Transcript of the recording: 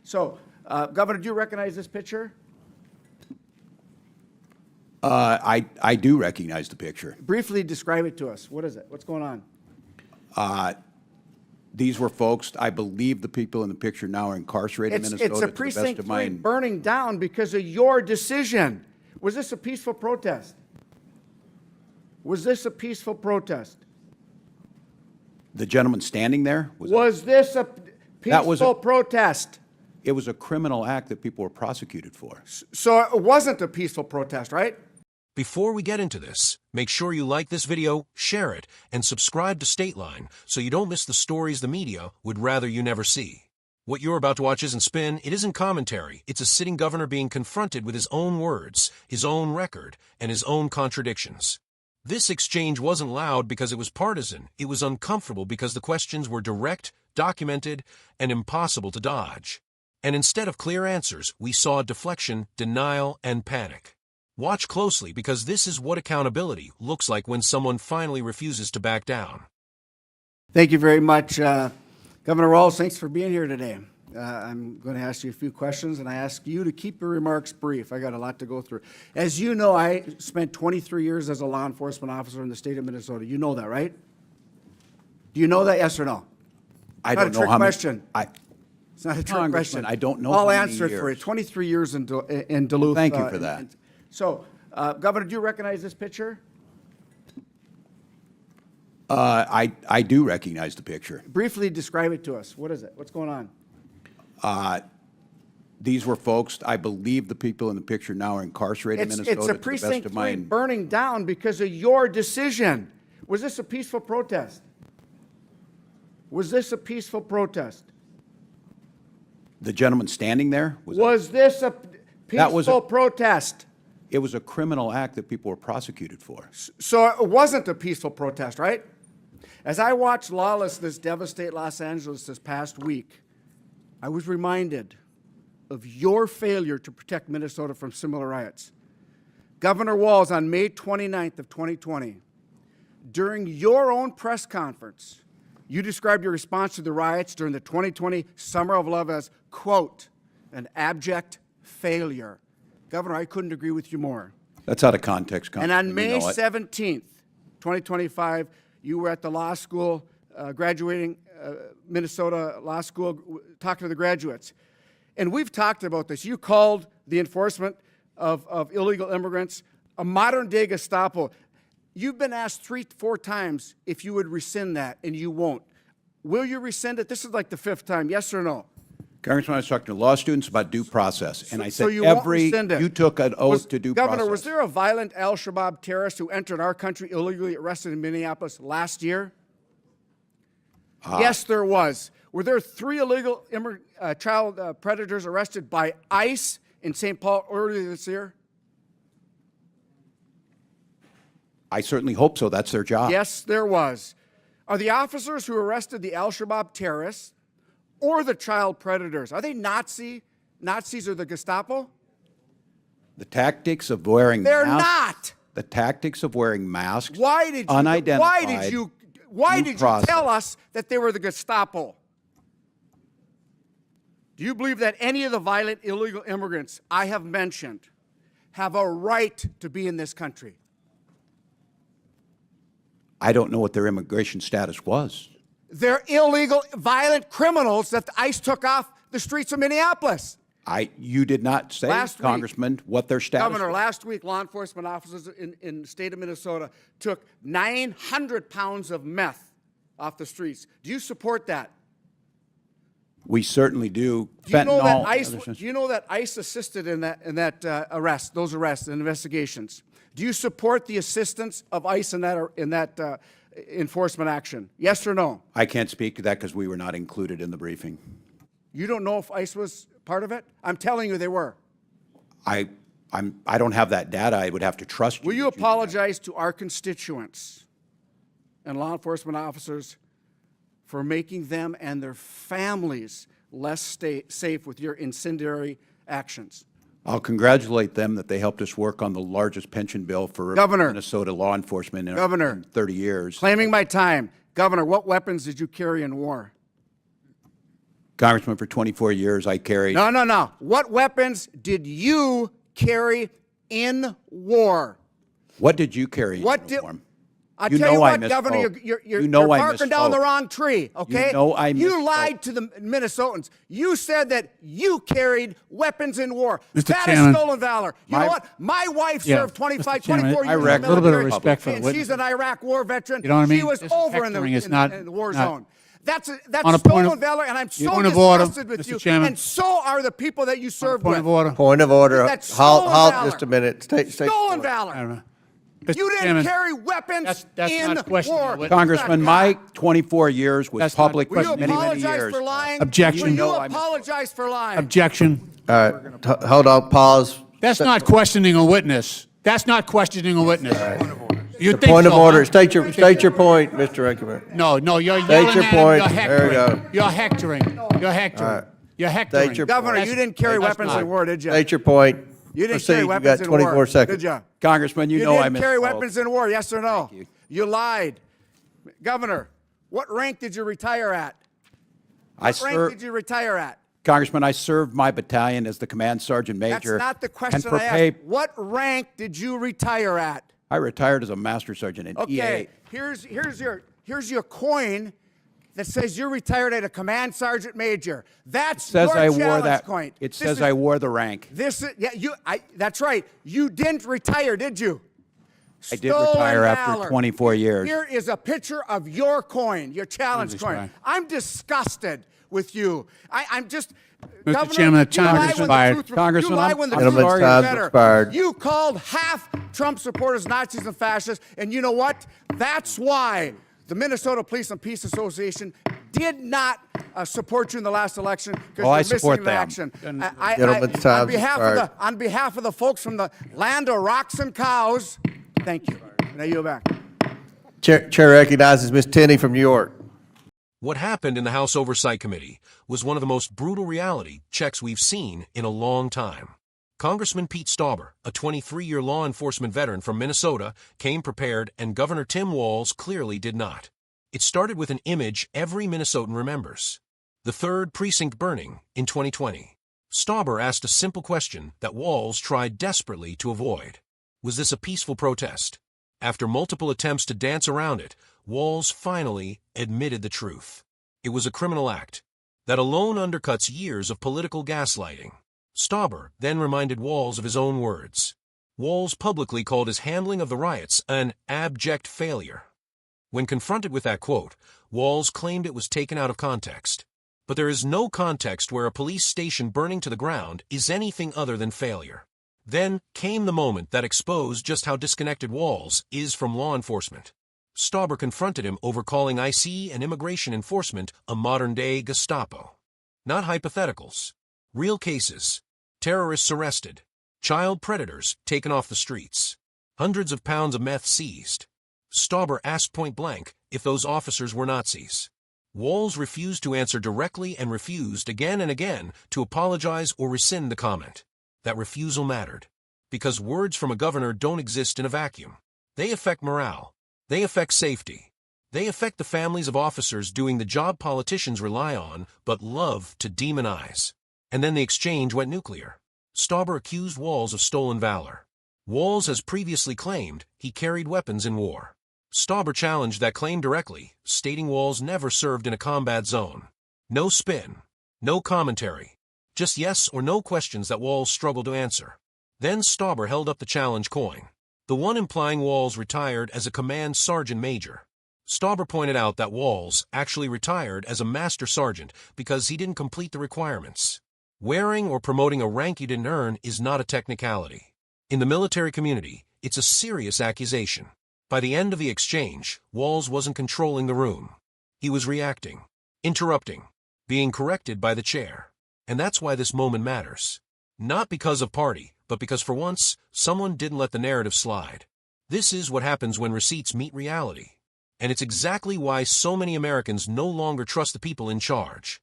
So, Governor, do you recognize this picture? I do recognize the picture. Briefly describe it to us. What is it? What's going on? These were folks, I believe the people in the picture now are incarcerated in Minnesota. It's a to the best precinct of 3 burning down because of your decision. Was this a peaceful protest? Was this a peaceful protest? The gentleman standing there? Was this a peaceful protest? It was a criminal act that people were prosecuted for. So it wasn't a peaceful protest, right? Before we get into this, make sure you like this video, share it, and subscribe to Stateline so you don't miss the stories the media would rather you never see. What you're about to watch isn't spin, it isn't commentary. It's a sitting governor being confronted with his own words, his own record, and his own contradictions. This exchange wasn't loud because it was partisan. It was uncomfortable because the questions were direct, documented, and impossible to dodge. And instead of clear answers, we saw deflection, denial, and panic. Watch closely because this is what accountability looks like when someone finally refuses to back down. Thank you very much, Governor Walz. Thanks for being here today. I'm going to ask you a few questions, and I ask you to keep your remarks brief. I got a lot to go through. As you know, I spent 23 years as a law enforcement officer in the state of Minnesota. You know that, right? Do you know that, yes or no? I don't know how question. It's not a trick Congressman, question. I don't know I'll how many answer it for you. years. 23 years in Duluth. Thank you for that. So, Governor, do you recognize this picture? I do recognize the picture. Briefly describe it to us. What is it? What's going on? These were folks, I believe the people in the picture now are incarcerated in Minnesota. It's a to the best precinct of 3 burning down because of your decision. Was this a peaceful protest? Was this a peaceful protest? The gentleman standing there? Was this a peaceful protest? It was a criminal act that people were prosecuted for. So it wasn't a peaceful protest, right? As I watched lawlessness devastate Los Angeles this past week, I was reminded of your failure to protect Minnesota from similar riots. Governor Walz, on May 29th of 2020, during your own press conference, you described your response to the riots during the 2020 Summer of Love as, quote, an abject failure. Governor, I couldn't agree with you more. That's out of context, And on May 17th, 2025, you were at the law school, graduating Minnesota Law School, talking to the graduates. And we've talked about this. You called the enforcement of illegal immigrants a modern-day Gestapo. You've been asked 3-4 times if you would rescind that, and you won't. Will you rescind it? This is like the 5th time, yes or no? Congressman, I was talking to law students about due process, and I said you took an oath to due process. Governor, was there a violent al-Shabaab terrorist who entered our country illegally arrested in Minneapolis last year? Yes, there was. Were there 3 illegal child predators arrested by ICE in St. Paul earlier this year? I certainly hope so. That's their job. Yes, there was. Are the officers who arrested the al-Shabaab terrorists or the child predators, are they Nazis or the Gestapo? The tactics of wearing They're masks. not. The tactics of wearing masks. Why did you tell us that they were the Gestapo? Do you believe that any of the violent illegal immigrants I have mentioned have a right to be in this country? I don't know what their immigration status was. They're illegal, violent criminals that ICE took off the streets of Minneapolis. You did not say, Congressman, what their status Governor, was. last week, law enforcement officers in the state of Minnesota took 900 pounds of meth off the streets. Do you support that? We certainly do. Do you know that ICE assisted in that those arrests and investigations? Do you support the assistance of ICE in that enforcement action? Yes or no? I can't speak to that because we were not included in the briefing. You don't know if ICE was part of it? I'm telling you they were. I don't have that data. I would have to trust you. Will you apologize to our constituents and law enforcement officers for making them and their families less safe with your incendiary actions? I'll congratulate them that they helped us work on the largest pension bill for Minnesota law enforcement in 30 years. Claiming my time. Governor, what weapons did you carry in war? Congressman, for 24 years, I carried. No. What weapons did you carry in war? What did you carry in What uniform? I'll You tell you know I what, Governor, misspoke. you're You know I barking down the misspoke. wrong tree, okay? You know I You misspoke. lied to the Minnesotans. You said that you carried weapons in war. Mr. That Chairman. is stolen valor. You know what? My wife served 24 Chairman, years in the I military. reckon- a little bit of respect for the and witness. she's an Iraq war veteran. You know what I mean? She was This over in hectoring is the not- war not- zone. That's On a point stolen of- valor, and I'm so Point of order, disgusted with Mr. you. Chairman. And so are the people that you served Point with. of order. Point of order. That's stolen Halt valor. just a minute. State Stolen point. valor. Mr. You didn't Chairman, carry weapons that's in not questioning war. the witness. Congressman, my 24 years was That's not public for Will you many, many apologize years. for lying? Objection. Will you No, I misspoke. apologize for lying? Objection. All right. Hold on. Pause. That's not questioning a witness. That's not questioning a witness. You think Point of so, order. huh? State your point, Mr. Rankin. No, you're State yelling your at point. him. There we go. You're hectoring. You're hectoring. You're hectoring. State your Governor, point. you didn't carry That's weapons not- in war, did you? State your point. You didn't Proceed. carry You weapons got in 24 war, seconds. did you? Congressman, you You know I didn't misspoke. carry weapons in war, yes or no? You lied. Governor, what rank did you retire at? I What rank served, did you retire at? Congressman, I served my battalion as the command sergeant That's major. not the and question for I asked. pay- What rank did you retire at? I retired as a master sergeant in Okay, EA. here's your coin that says you're retired at a command sergeant major. That's Says your I wore challenge that. coin. It This says is- I wore the rank. This is that's right. You didn't retire, did you? I did Stolen retire after valor. 24 years. Here is a picture of your coin, your challenge Jesus coin. Christ. I'm disgusted with you. I'm just. Mr. Governor, Chairman, the you time lie is when the expired. truth- Congressman, you lie I'm- when the I'm truth Gentleman's is time's better. expired. You called half Trump supporters Nazis and fascists, and you know what? That's why the Minnesota Police and Peace Association did not support you in the last election because Oh, I you're missing support in them. action. Gentleman's time's expired. On behalf of the folks from the land of rocks and cows, thank you. Now you're back. Chair recognizes Ms. Tenney from New York. What happened in the House Oversight Committee was one of the most brutal reality checks we've seen in a long time. Congressman Pete Stauber, a 23-year law enforcement veteran from Minnesota, came prepared, and Governor Tim Walz clearly did not. It started with an image every Minnesotan remembers: the 3rd Precinct burning in 2020. Stauber asked a simple question that Walz tried desperately to avoid. Was this a peaceful protest? After multiple attempts to dance around it, Walz finally admitted the truth. It was a criminal act that alone undercuts years of political gaslighting. Stauber then reminded Walz of his own words. Walz publicly called his handling of the riots an abject failure. When confronted with that quote, Walz claimed it was taken out of context. But there is no context where a police station burning to the ground is anything other than failure. Then came the moment that exposed just how disconnected Walz is from law enforcement. Stauber confronted him over calling IC and immigration enforcement a modern-day Gestapo. Not hypotheticals. Real cases. Terrorists arrested. Child predators taken off the streets. Hundreds of pounds of meth seized. Stauber asked point-blank if those officers were Nazis. Walz refused to answer directly and refused again and again to apologize or rescind the comment. That refusal mattered, because words from a governor don't exist in a vacuum. They affect morale. They affect safety. They affect the families of officers doing the job politicians rely on but love to demonize. And then the exchange went nuclear. Stauber accused Walz of stolen valor. Walz has previously claimed he carried weapons in war. Stauber challenged that claim directly, stating Walz never served in a combat zone. No spin. No commentary. Just yes or no questions that Walz struggled to answer. Then Stauber held up the challenge coin, the one implying Walz retired as a command sergeant major. Stauber pointed out that Walz actually retired as a master sergeant because he didn't complete the requirements. Wearing or promoting a rank you didn't earn is not a technicality. In the military community, it's a serious accusation. By the end of the exchange, Walz wasn't controlling the room. He was reacting, interrupting, being corrected by the chair. And that's why this moment matters. Not because of party, but because for once, someone didn't let the narrative slide. This is what happens when receipts meet reality. And it's exactly why so many Americans no longer trust the people in charge.